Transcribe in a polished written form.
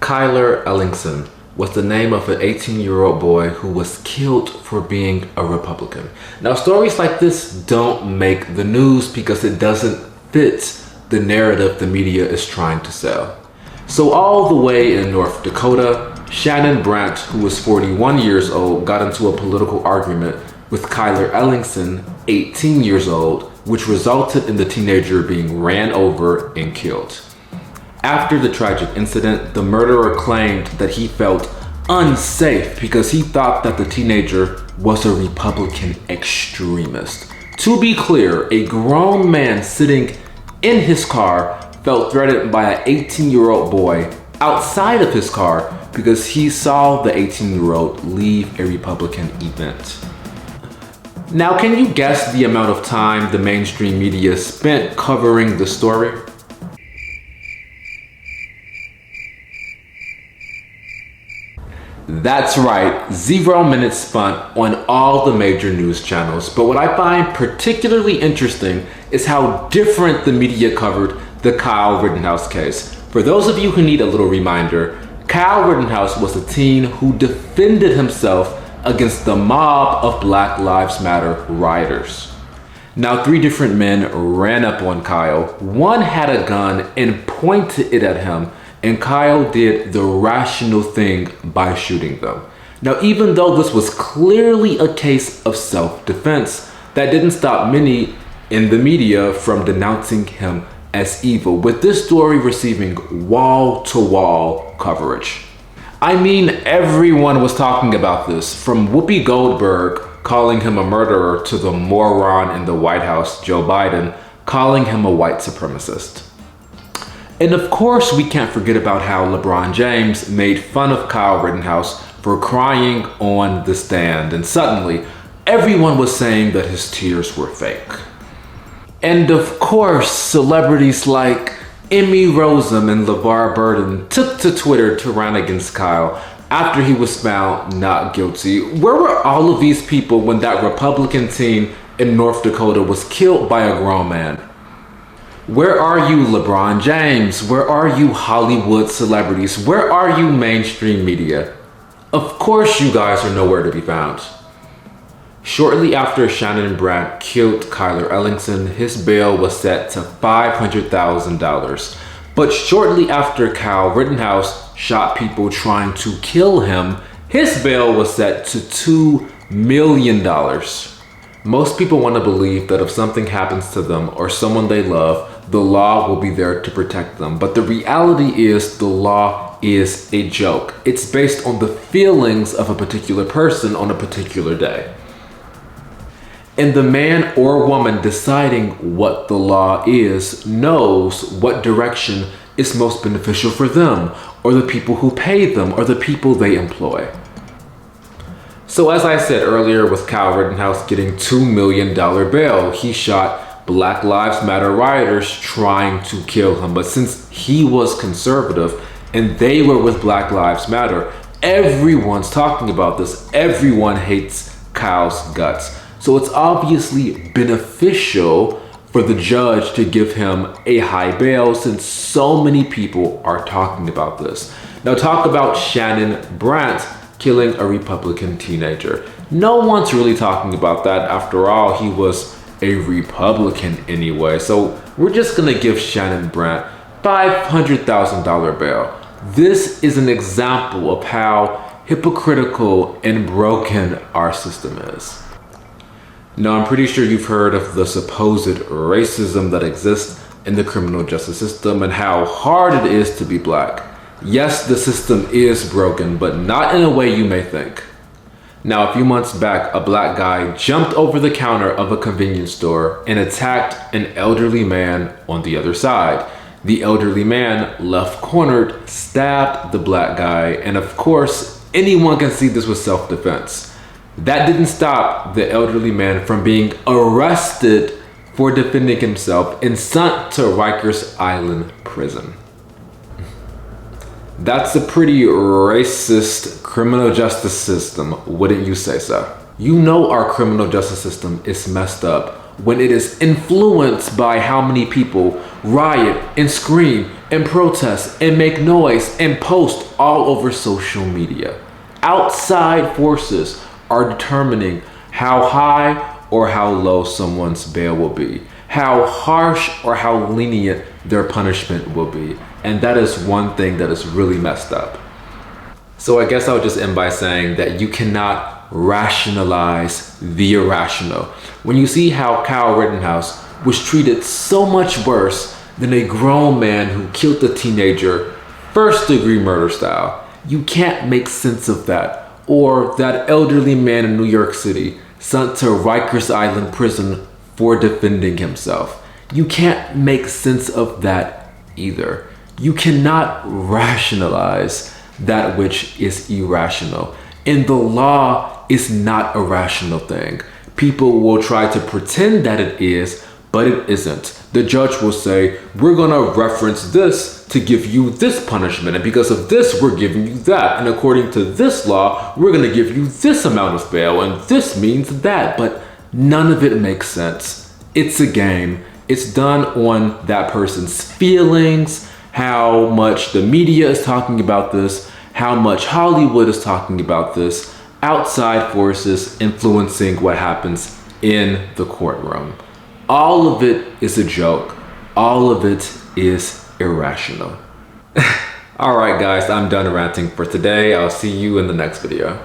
Cayler Ellingson was the name of an 18-year-old boy who was killed for being a Republican. Now, stories like this don't make the news because it doesn't fit the narrative the media is trying to sell. So all the way in North Dakota, Shannon Brandt, who was 41 years old, got into a political argument with Cayler Ellingson, 18 years old, which resulted in the teenager being ran over and killed. After the tragic incident, the murderer claimed that he felt unsafe because he thought that the teenager was a Republican extremist. To be clear, a grown man sitting in his car felt threatened by an 18-year-old boy outside of his car because he saw the 18-year-old leave a Republican event. Now, can you guess the amount of time the mainstream media spent covering the story? That's right, 0 minutes spent on all the major news channels. But what I find particularly interesting is how different the media covered the Kyle Rittenhouse case. For those of you who need a little reminder, Kyle Rittenhouse was a teen who defended himself against the mob of Black Lives Matter rioters. Now, 3 different men ran up on Kyle. One had a gun and pointed it at him, and Kyle did the rational thing by shooting them. Now, even though this was clearly a case of self-defense, that didn't stop many in the media from denouncing him as evil, with this story receiving wall-to-wall coverage. I mean, everyone was talking about this, from Whoopi Goldberg calling him a murderer to the moron in the White House, Joe Biden, calling him a white supremacist. And of course, we can't forget about how LeBron James made fun of Kyle Rittenhouse for crying on the stand, and suddenly everyone was saying that his tears were fake. And of course, celebrities like Emmy Rossum and LeVar Burton took to Twitter to rant against Kyle after he was found not guilty. Where were all of these people when that Republican teen in North Dakota was killed by a grown man? Where are you, LeBron James? Where are you, Hollywood celebrities? Where are you, mainstream media? Of course you guys are nowhere to be found. Shortly after Shannon Brandt killed Cayler Ellingson, his bail was set to $500,000. But shortly after Kyle Rittenhouse shot people trying to kill him, his bail was set to $2 million. Most people want to believe that if something happens to them or someone they love, the law will be there to protect them. But the reality is the law is a joke. It's based on the feelings of a particular person on a particular day. And the man or woman deciding what the law is knows what direction is most beneficial for them, or the people who pay them, or the people they employ. So as I said earlier, with Kyle Rittenhouse getting $2 million bail, he shot Black Lives Matter rioters trying to kill him. But since he was conservative and they were with Black Lives Matter, everyone's talking about this. Everyone hates Kyle's guts. So it's obviously beneficial for the judge to give him a high bail since so many people are talking about this. Now talk about Shannon Brandt killing a Republican teenager. No one's really talking about that. After all, he was a Republican anyway. So we're just gonna give Shannon Brandt $500,000 bail. This is an example of how hypocritical and broken our system is. Now, I'm pretty sure you've heard of the supposed racism that exists in the criminal justice system and how hard it is to be black. Yes, the system is broken, but not in a way you may think. Now, a few months back, a black guy jumped over the counter of a convenience store and attacked an elderly man on the other side. The elderly man, left cornered, stabbed the black guy, and of course, anyone can see this was self-defense. That didn't stop the elderly man from being arrested for defending himself and sent to Rikers Island prison. That's a pretty racist criminal justice system, wouldn't you say so? You know our criminal justice system is messed up when it is influenced by how many people riot and scream and protest and make noise and post all over social media. Outside forces are determining how high or how low someone's bail will be, how harsh or how lenient their punishment will be. And that is one thing that is really messed up. So I guess I'll just end by saying that you cannot rationalize the irrational. When you see how Kyle Rittenhouse was treated so much worse than a grown man who killed a teenager, first-degree murder style, you can't make sense of that. Or that elderly man in New York City sent to Rikers Island prison for defending himself. You can't make sense of that either. You cannot rationalize that which is irrational. And the law is not a rational thing. People will try to pretend that it is, but it isn't. The judge will say, we're gonna reference this to give you this punishment, and because of this, we're giving you that. And according to this law, we're gonna give you this amount of bail, and this means that. But none of it makes sense. It's a game. It's done on that person's feelings, how much the media is talking about this, how much Hollywood is talking about this, outside forces influencing what happens in the courtroom. All of it is a joke. All of it is irrational. All right, guys, I'm done ranting for today. I'll see you in the next video.